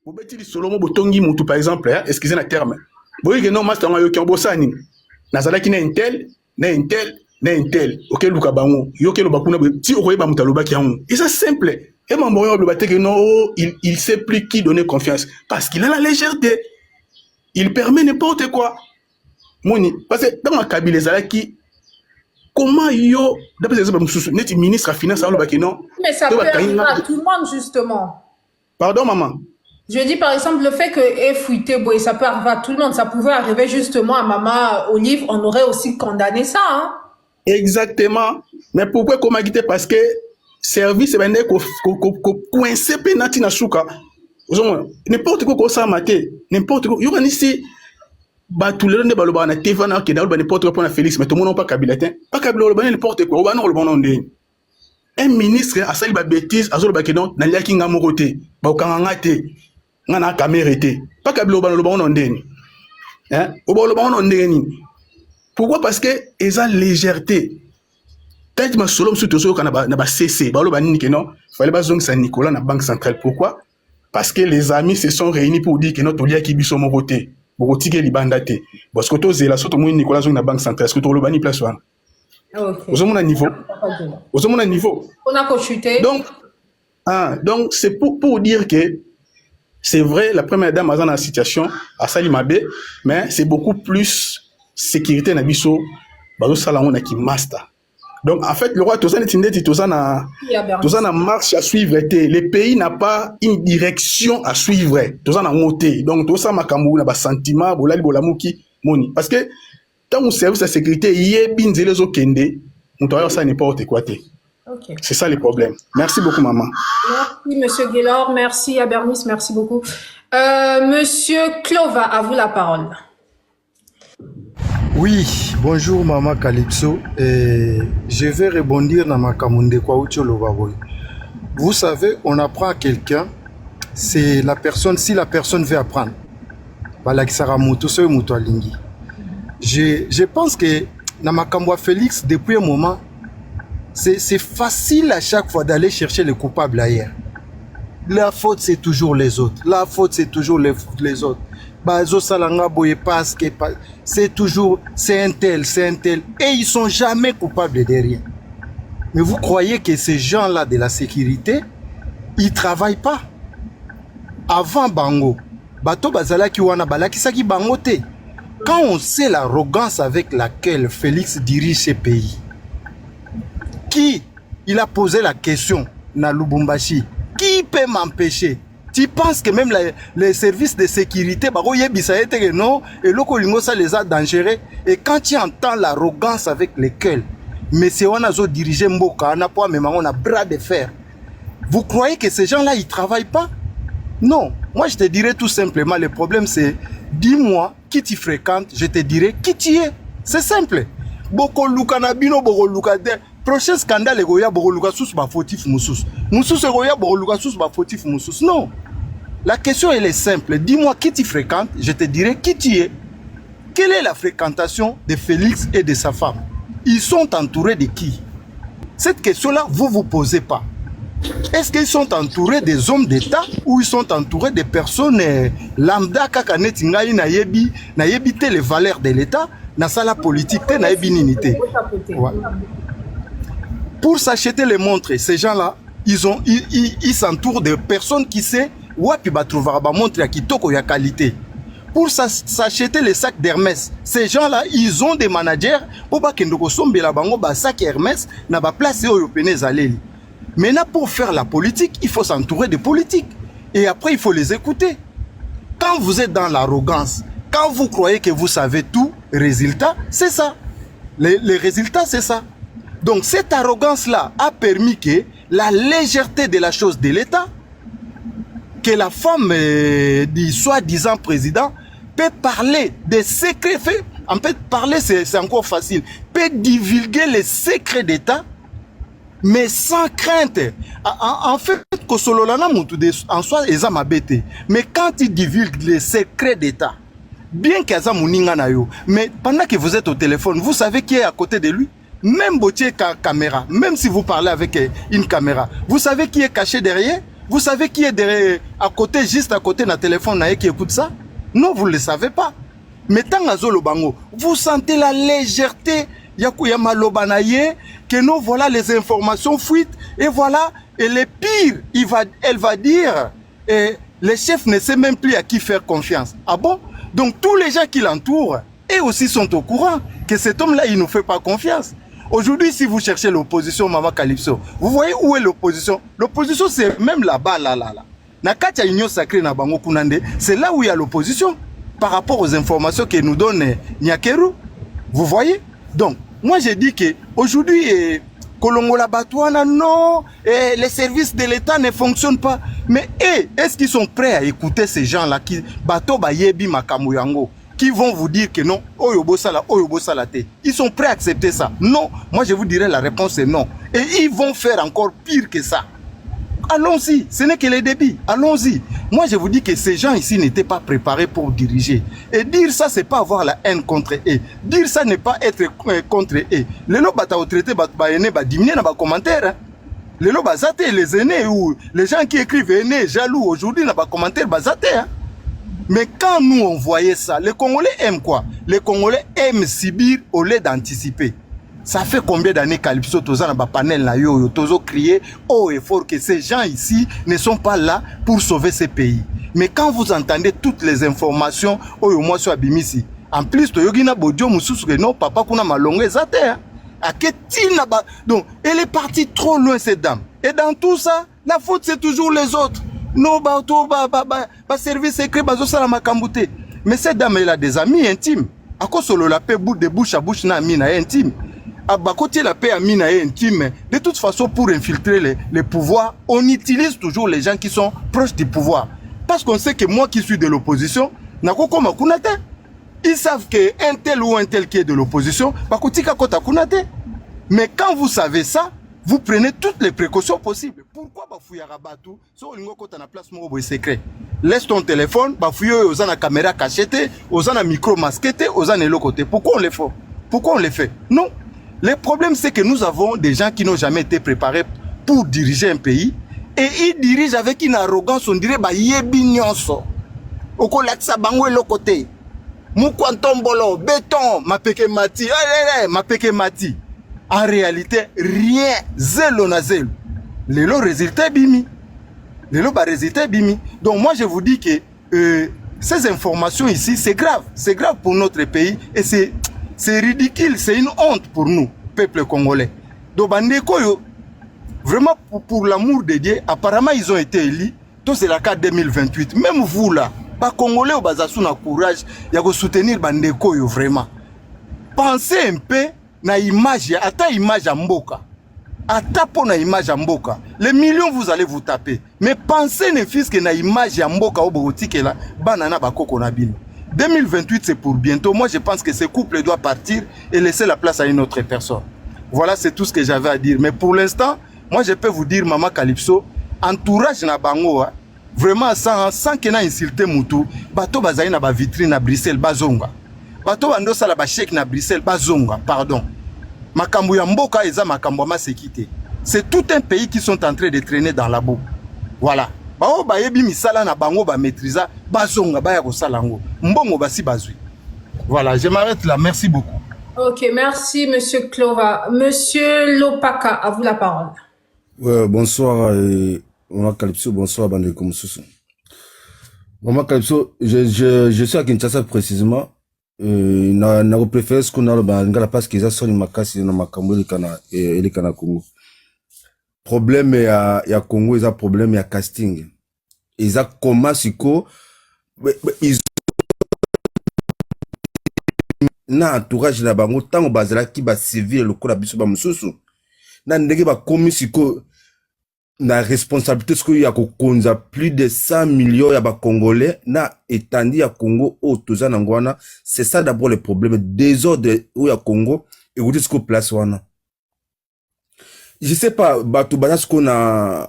bo beti li solomo botongi mutu par exemple excusez na terme. Oui, que non, master, on a eu un beau sani. Nazalaki na intel. Ok, Luka Bango. Yoke lo bakuna. Si okoye ba mutaloba ki ango. Et ça simple. Et mon boyo le batte que non, il sait plus qui donner confiance. Parce qu'il a la légèreté. Il permet n'importe quoi. Moni. Parce que dans ma Kabila Zalaki, comment yo, d'après les exemples, net ministre à finance, on le batte non. Mais ça peut arriver à tout le monde, justement. Pardon, maman. Je dis par exemple le fait que fuité, ça peut arriver à tout le monde. Ça pouvait arriver justement à Maman Olive. On aurait aussi condamné ça. Hein? Exactement. Mais pourquoi comment quitter? Parce que service est bien coincé penati na souka. N'importe quoi ça maté. N'importe quoi. Yo ici. Bah tout le monde est baloba na TV na que n'importe quoi pour na Félix. Mais tout le monde n'a pas Kabila. Pas Kabila le n'importe quoi. On va non le bon nom. Un ministre a sali ba bêtise azolo ba kenon na liaki nga moroté. Ba okanga te. Ngana kamérité pas Kabila le bon nom ndeni hein au le bon nom ndeni pourquoi parce que ils ont légèreté peut-être ma solo surtout so kana na ba CC ba lo ba nini que non fallait ba zong Saint Nicolas na banque centrale pourquoi parce que les amis se sont réunis pour dire que notre liaki biso moroté bokotike libanda te parce que to zela so to mo Nicolas zong na banque centrale est-ce que to lo bani place wana OK aux mon niveau on a chuté donc c'est pour dire que c'est vrai, la première dame a dans la situation à Salimabé, mais c'est beaucoup plus sécurité na biso, bazo salon na ki master. Donc en fait, le roi Tosan est indé Tosan a marche à suivre. Le pays n'a pas une direction à suivre. Tosan a monté. Donc Tosan makamou na ba sentiment, bolali bolamuki moni. Parce que tant que service de sécurité yebi nzela ezokende moto ayo ça n'importe quoi te. Ok. C'est ça le problème. Merci beaucoup maman. Merci Monsieur Gaylor, merci à Bernice, merci beaucoup. Monsieur Clova, à vous la parole. Oui, bonjour Maman Calypso. Je vais rebondir dans ma kamunde kwa ucho lobaboy. Vous savez, on apprend à quelqu'un, c'est la personne, si la personne veut apprendre. Je pense que dans ma Kambwa Félix, depuis un moment, c'est facile à chaque fois d'aller chercher les coupables ailleurs. La faute, c'est toujours les autres. La faute, c'est toujours les autres. C'est toujours, c'est un tel. Et ils sont jamais coupables de rien. Mais vous croyez que ces gens-là de la sécurité, ils travaillent pas? Avant Bango, Bato Bazalaki wana balakisaki Bango te. Quand on sait l'arrogance avec laquelle Félix dirige ce pays, qui il a posé la question na Lubumbashi, qui peut m'empêcher? Tu penses que même les services de sécurité, non, et l'okolingo ça les a dangereux. Et quand tu entends l'arrogance avec laquelle Monsieur Wanazo dirige Mboka, on a bras de fer. Vous croyez que ces gens-là, ils ne travaillent pas? Non. Moi, je te dirais tout simplement, le problème c'est, dis-moi qui tu fréquentes, je te dirai qui tu es. C'est simple. Boko luka nabino, boko luka de. Prochain scandale, goya boko luka sous ba fautif moussous. Moussous goya boko luka sous ba fautif moussous. Non. La question, elle est simple. Dis-moi qui tu fréquentes, je te dirai qui tu es. Quelle est la fréquentation de Félix et de sa femme? Ils sont entourés de qui? Cette question-là, vous ne vous posez pas. Est-ce qu'ils sont entourés des hommes d'État ou ils sont entourés des personnes lambda kakanet ngai na yebi les valeurs de l'État, na sala politique te na yebi ninité. Pour s'acheter les montres, ces gens-là, ils s'entourent de personnes qui savent wapi ba trouver ba montre ya kitoko ya qualité. Pour s'acheter les sacs d'Hermès, ces gens-là, ils ont des managers pour pas qu'ils ne soient pas bango ba sac Hermès na ba place européenne zaleli. Maintenant, pour faire la politique, il faut s'entourer de politiques. Et après, il faut les écouter. Quand vous êtes dans l'arrogance, quand vous croyez que vous savez tout, résultat, c'est ça. Les résultats, c'est ça. Donc, cette arrogance-là a permis que la légèreté de la chose de l'État, que la femme du soi-disant président peut parler des secrets faits. En fait, parler, c'est encore facile. Peut divulguer les secrets d'État, mais sans crainte. En fait, en soi, ils ont bêté. Mais quand il divulgue les secrets d'État, bien qu'il y ait mais pendant que vous êtes au téléphone, vous savez qui est à côté de lui. Même botier caméra, même si vous parlez avec une caméra, vous savez qui est caché derrière. Vous savez qui est derrière, à côté, juste à côté d'un téléphone qui écoute ça? Non, vous ne le savez pas. Mais tant à Zolo Bango, vous sentez la légèreté, que non, voilà, les informations fuitent, et voilà, et le pire, elle va dire, et le chef ne sait même plus à qui faire confiance. Ah bon? Donc tous les gens qui l'entourent, eux aussi sont au courant que cet homme-là, il ne fait pas confiance. Aujourd'hui, si vous cherchez l'opposition, Maman Calypso, vous voyez où est l'opposition? L'opposition, c'est même là-bas, là. Nakatia Union Sacrée na Bango Kunande, c'est là où il y a l'opposition par rapport aux informations que nous donne Nyakeru. Vous voyez? Donc, moi, j'ai dit que aujourd'hui, Kolongola Batouana, non, les services de l'État ne fonctionnent pas. Mais est-ce qu'ils sont prêts à écouter ces gens-là qui Bato Bayebi Makamuyango, qui vont vous dire que non, ils sont prêts à accepter ça? Non, moi je vous dirais la réponse est non. Et ils vont faire encore pire que ça. Allons-y, ce n'est que les débits, allons-y. Moi je vous dis que ces gens ici n'étaient pas préparés pour diriger. Et dire ça, c'est pas avoir la haine contre eux. Dire ça n'est pas être contre eux. Les lots bata au traité, diminuer dans les commentaires. Les lots basaté, les aînés ou les gens qui écrivent aînés, jaloux aujourd'hui dans les commentaires basaté. Mais quand nous on voyait ça, les Congolais aiment quoi? Les Congolais aiment subir au lieu d'anticiper. Ça fait combien d'années Calypso Toza na panel na yo Tozo crier haut et fort que ces gens ici ne sont pas là pour sauver ce pays. Mais quand vous entendez toutes les informations oyo moi sur Abimisi, en plus Toyogina Bodio Mususu que non papa kuna malongue zate hein. Donc elle est partie trop loin cette dame. Et dans tout ça, la faute c'est toujours les autres. Non service secret bazo sala makambouté. Mais cette dame elle a des amis intimes. akosolo la paix bout de bouche à bouche na mina intime. Côté la paix à mina intime. De toute façon, pour infiltrer les pouvoirs, on utilise toujours les gens qui sont proches du pouvoir. Parce qu'on sait que moi qui suis de l'opposition, nakoko makunate. Ils savent qu'un tel ou un tel qui est de l'opposition, bakotika kota kunate. Mais quand vous savez ça, vous prenez toutes les précautions possibles. Pourquoi bafouya rabatu so olingo kota na place moko boy secret. Laisse ton téléphone, bafouya aux na caméra cachée, aux na micro masqué, aux na côté. Pourquoi on les fait? Pourquoi on les fait? Non. Le problème c'est que nous avons des gens qui n'ont jamais été préparés pour diriger un pays et ils dirigent avec une arrogance, on dirait ba yebi nyonso. Oko latsa bango le côté. Moukwantombolo, béton, mapeke mati, mapeke mati. En réalité, rien, zélo na zélo. Lélo résultat bimi. Lélo ba résultat bimi. Donc moi je vous dis que ces informations ici, c'est grave. C'est grave pour notre pays et c'est ridicule, c'est une honte pour nous, peuple congolais. Donc bandeko, vraiment pour l'amour de Dieu, apparemment ils ont été élus. Donc c'est la carte 2028. Même vous là, pas congolais au bazasu na courage, il y a soutenir bandeko yo vraiment. Pensez un peu na image, ata image à mboka. Ata po na image à mboka. Les millions vous allez vous taper. Mais pensez ne fils que na image à mboka au botike là, banana bakoko na bino. 2028 c'est pour bientôt. Moi je pense que ce couple doit partir et laisser la place à une autre personne. Voilà, c'est tout ce que j'avais à dire. Mais pour l'instant, moi je peux vous dire, Maman Calypso, entourage na bango, hein, vraiment sans que na insulté mutu, bato bazali na ba vitrine na Bruxelles bazonga. Bato bando sala ba chèque na Bruxelles bazonga, pardon. Makambo ya mboka eza makambo ma sécurité. C'est tout un pays qui sont en train de traîner dans la boue. Voilà. Bao ba yebi misala na bango ba maîtrisa bazonga ba ya ko salango. Mbongo basi bazui. Voilà, je m'arrête là. Merci beaucoup. Ok, merci Monsieur Clova. Monsieur Lopaka, à vous la parole. Ouais, bonsoir Maman Calypso, bonsoir Bandeko Moussousou. Maman Calypso, je suis à Kinshasa précisément. Na préféré ce qu'on a le parce qu'ils ont son makasi na makambo ele kana Congo. Problème ya Congo, ils ont problème ya casting. Ils ont comment siko ils na entourage na bango tango bazala ki ba civil lokola biso ba mususu. Na ndenge ba komi siko na responsabilité ce qu'il y a konza plus de 100 millions ya ba congolais na étendue ya Congo au toza nangwana. C'est ça d'abord le problème, désordre au ya Congo et vous dites ce qu'on place wana. Je sais pas bato baza ko na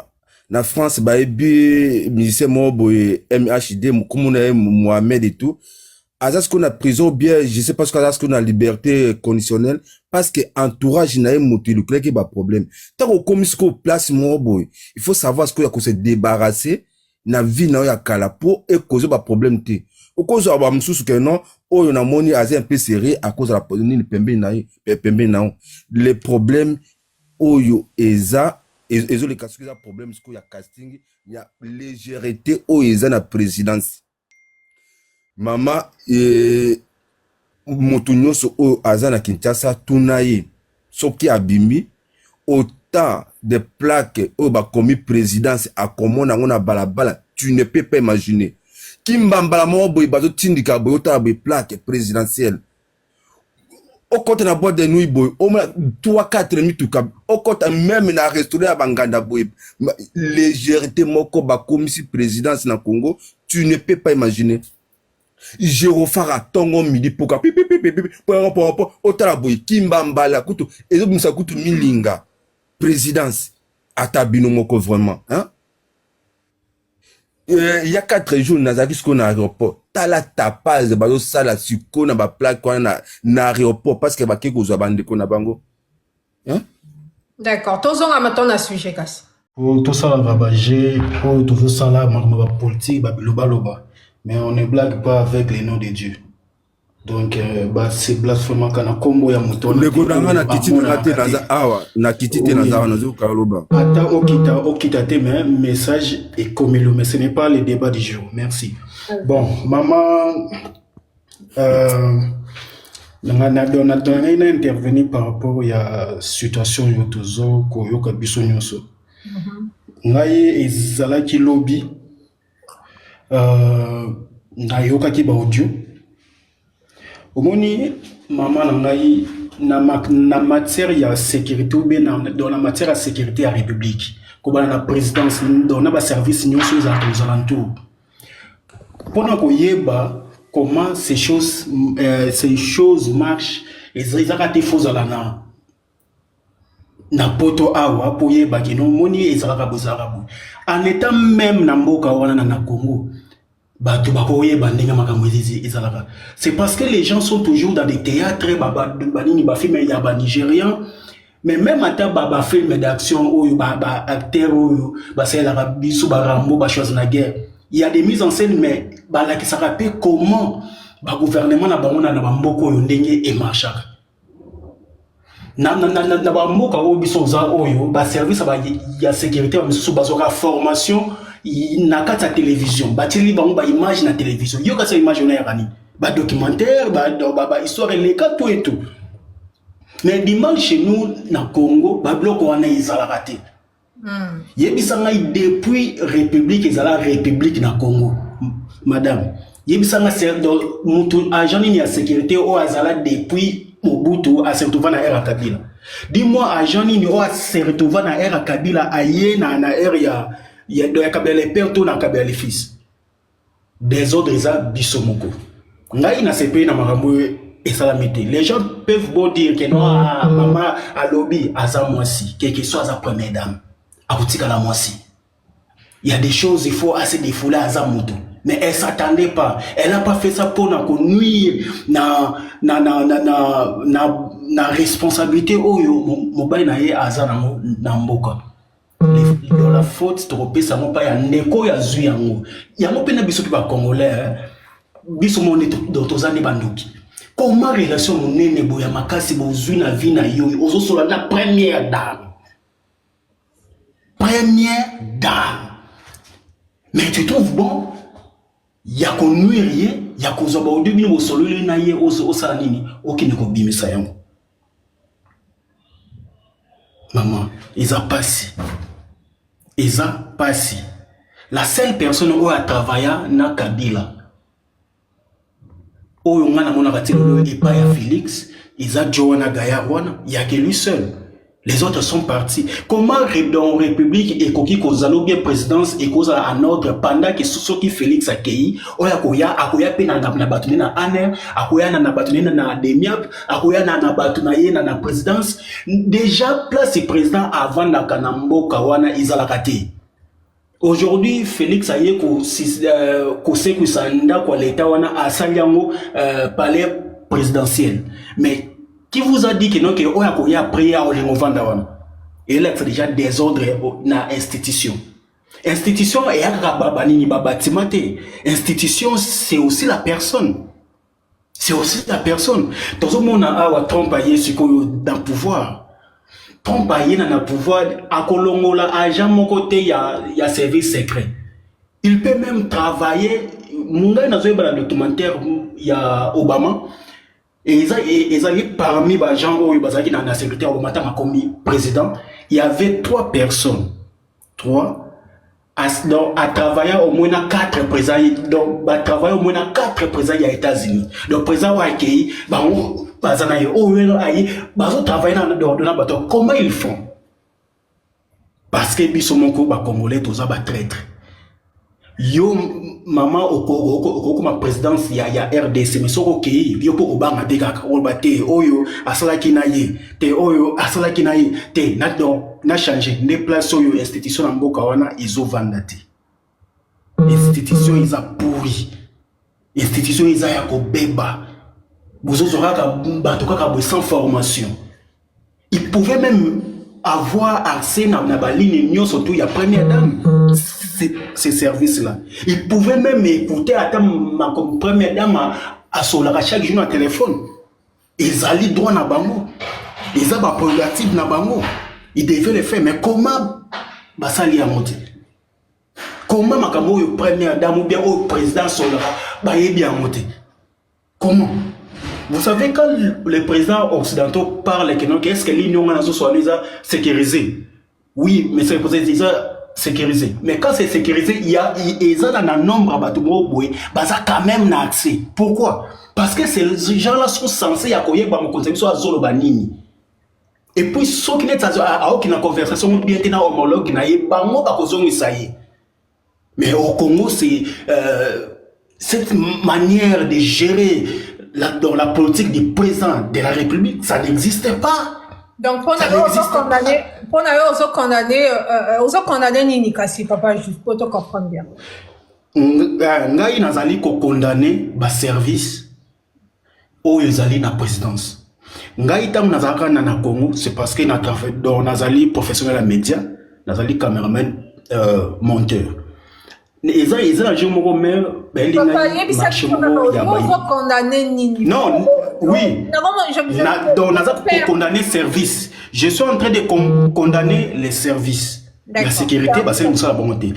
France ba ebi musicien mobo MHD komuna Mohamed et tout. Azas qu'on a prison bien, je sais pas ce qu'on a liberté conditionnelle parce que entourage n'a pas de ba problème. Tant qu'on commis ce qu'on place mon boy, il faut savoir ce qu'il y a qu'on se débarrasser na vie na ya kala pour et causer ba problème té. Au cause ba msusu que non, oh on a moni azé un peu serré à cause de la pandémie pembe na. Les problèmes oyo eza ezo les casques problème ce qu'il y a casting, il y a légèreté o eza na présidence. Mama moto nyonso o azana Kinshasa tunaye soki abimi autant de plaques o ba commis présidence a komona ngona balabala, tu ne peux pas imaginer kimbambala mo boy bazo tindika boy ota ba plaque présidentielle au côté na boîte de nuit boy au moins 3-4 minutes au côté même na restaurant banganda boy légèreté moko ba commis présidence na Congo, tu ne peux pas imaginer. Je refais à tongo midi poka pipi otala boy kimbambala kutu ezo musa kutu milinga présidence atabino moko vraiment hein. Il y a 4 jours nazaki ce qu'on a aéroport tala tapaz bazo sala siko na ba plaque na aéroport parce que ba keko zo bandeko na bango hein. D'accord, tozonga maintenant na sujet kasi. Pour tout ça la babagé, pour tout ça là ma politique ba loba. Mais on ne blague pas avec les noms de Dieu. Donc, c'est blasphémant quand on a combo ya moto. Le gouvernement na kiti na te naza awa na kiti te naza na zo kaloba. Ata okita te mais message est comme mais ce n'est pas le débat du jour. Merci. Bon, maman on a intervenu par rapport à la situation yotozo ko yoka biso nyonso. Ngai ezalaki lobby na yoka ki ba audio omoni maman nangai na matière ya sécurité ou bien dans la matière de sécurité à République comme la présidence dans la service nyonso aux alentours pendant qu'on yeba comment ces choses marchent ils ont raté faux alana na poto awa pour yeba kino moni ezalaka bozarabu en étant même na mboka wana na Congo bato bakoyeba ndenge makambo ezalaka c'est parce que les gens sont toujours dans des théâtres banini ba film ya ba nigérian mais même ata ba film d'action oyo ba acteur oyo ba sela biso ba Rambo ba Schwarzenegger il y a des mises en scène mais ba la qui s'appelle comment ba gouvernement na bango na ba mboko oyo ndenge e marchaka na ba mboka oyo biso za oyo ba service ba ya sécurité ba miso ba zoka formation na kata télévision batili bango ba image na télévision yo kasa image na yakani ba documentaire ba histoire les cas tout et tout mais dimanche chez nous na Congo ba bloc wana izala raté yebisanga depuis république ezala république na Congo madame yebisanga c'est dans mutu agent ni ya sécurité o azala depuis Mobutu a se retrouvé na era Kabila dis-moi agent ni o se retrouvé na era Kabila aye na era ya do ya Kabila les pères tout na Kabila les fils des autres eza bisomoko ngai na CP na makambo esalamité les gens peuvent beau dire que non maman a lobby aza mwasi quelque soit aza première dame aoutika la mwasi il y a des choses il faut assez défouler aza muto mais elle s'attendait pas elle a pas fait ça pour nuire na responsabilité oyo mobile na ye aza na mboka dans la faute trop ça non pas ya ndeko ya zui yango yango pena biso pe ba congolais biso monde d'autozani bandoki comment relation monene boya makasi bozui na vie na yo ozo sola na première dame mais tu trouves bon ya ko nuire ya ko zoba au début au solo na ye ozo osala nini okine ko bimisa yango maman ils a passé la seule personne où a travaillé na Kabila oyo ngana mona katilo et pas ya Félix Isa Joana Gayawana il y a que lui seul les autres sont partis comment dans République et koki kozalo bien présidence et cause à ordre pendant que ceux qui Félix accueilli oya akoya pe na batuni na aner akoya na batuni na demiap akoya na batuna ye na présidence déjà place président avant na kanambo kawana izala kati. Aujourd'hui, Félix a eu que sanda kwa l'état wana asanyango palais présidentiel. Mais qui vous a dit que non que oya koya priya au lingovanda wana? Et là c'est déjà désordre na institution. Institution et baba ni baba timate. Institution c'est aussi la personne. C'est aussi la personne. Tout le monde a Trump a dans pouvoir. Trump a un pouvoir à Kolongola, à jamais côté il y a service secret. Il peut même travailler. Mon gars dans un documentaire il y a Obama et ils ont parmi les gens où ils ont dans la sécurité Obama comme président. Il y avait 3 personnes, 3 à travailler au moins 4 présidents. Donc à travailler au moins 4 présidents aux États-Unis. Donc président a accueilli comment ils font? Parce que bisomoko ba congolais tous ba traître. Yo maman au ma présidence ya RDC mais soko ki yo po obanga te kaka o ba te oyo asala kinaye te oyo asala kinaye te na donc na changer ne place oyo institution na mboka wana izo vandati. Institution iza pourri. Institution iza ya ko beba. Sans formation. Il pouvait même avoir accès à la ligne, surtout il y a première dame, ces services-là. Il pouvait même écouter à ma première dame à Solara chaque jour au téléphone. Ils allaient droit na bango. Ils avaient des prérogatives na bango. Ils devaient le faire. Mais comment ça li a monté? Comment ma première dame ou bien au président Solara bien monté? Comment? Vous savez, quand les présidents occidentaux parlent, qu'est-ce que l'Union soit sécurisée? Oui, mais c'est pour ça sécurisé. Mais quand c'est sécurisé, il y a un nombre à Batumo Boué, ça quand même n'a accès. Pourquoi? Parce que ces gens-là sont censés accueillir par mon conseil soit à Zolo Banini. Et puis, ceux qui sont à aucune conversation, bien que homologue, n'a pas moi, mais au Congo, c'est cette manière de gérer dans la politique du président de la République, ça n'existe pas. Donc, pour nous condamner Nini Kassi, papa, juste pour te comprendre bien. Ngai nazali ko condamner ba service ou ezali na présidence. Ngai tam nazaka na Congo, c'est parce que na travail dans nazali professionnel à média, nazali cameraman monteur. Ils ont joué mon mère, non, oui. Donc, nous avons condamné service. Je suis en train de condamner les services. La sécurité, c'est une bonne volonté.